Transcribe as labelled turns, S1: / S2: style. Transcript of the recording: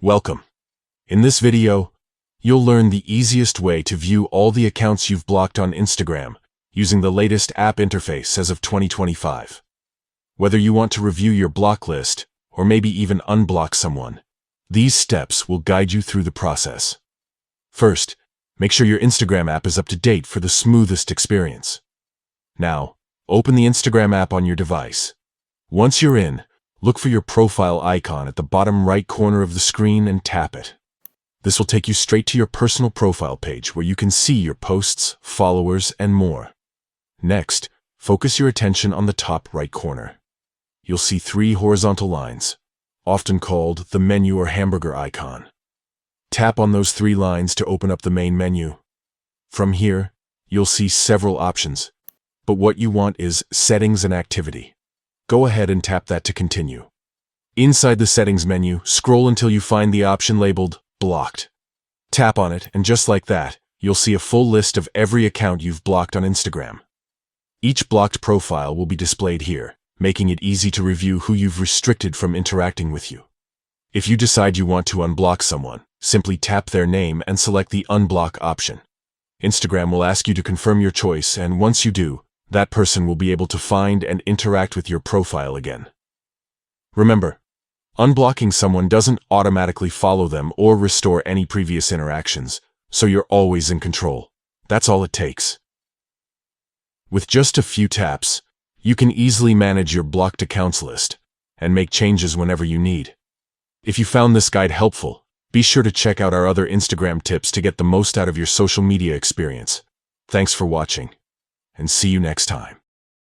S1: Welcome. In this video, you'll learn the easiest way to view all the accounts you've blocked on Instagram using the latest app interface as of 2025. Whether you want to review your block list or maybe even unblock someone, these steps will guide you through the process. First, make sure your Instagram app is up to date for the smoothest experience. Now, open the Instagram app on your device. Once you're in, look for your profile icon at the bottom right corner of the screen and tap it. This will take you straight to your personal profile page where you can see your posts, followers, and more. Next, focus your attention on the top right corner. You'll see 3 horizontal lines, often called the menu or hamburger icon. Tap on those 3 lines to open up the main menu. From here, you'll see several options, but what you want is Settings and Activity. Go ahead and tap that to continue. Inside the Settings menu, scroll until you find the option labeled Blocked. Tap on it, and just like that, you'll see a full list of every account you've blocked on Instagram. Each blocked profile will be displayed here, making it easy to review who you've restricted from interacting with you. If you decide you want to unblock someone, simply tap their name and select the Unblock option. Instagram will ask you to confirm your choice, and once you do, that person will be able to find and interact with your profile again. Remember, unblocking someone doesn't automatically follow them or restore any previous interactions, so you're always in control. That's all it takes. With just a few taps, you can easily manage your blocked accounts list and make changes whenever you need. If you found this guide helpful, be sure to check out our other Instagram tips to get the most out of your social media experience. Thanks for watching, and see you next time.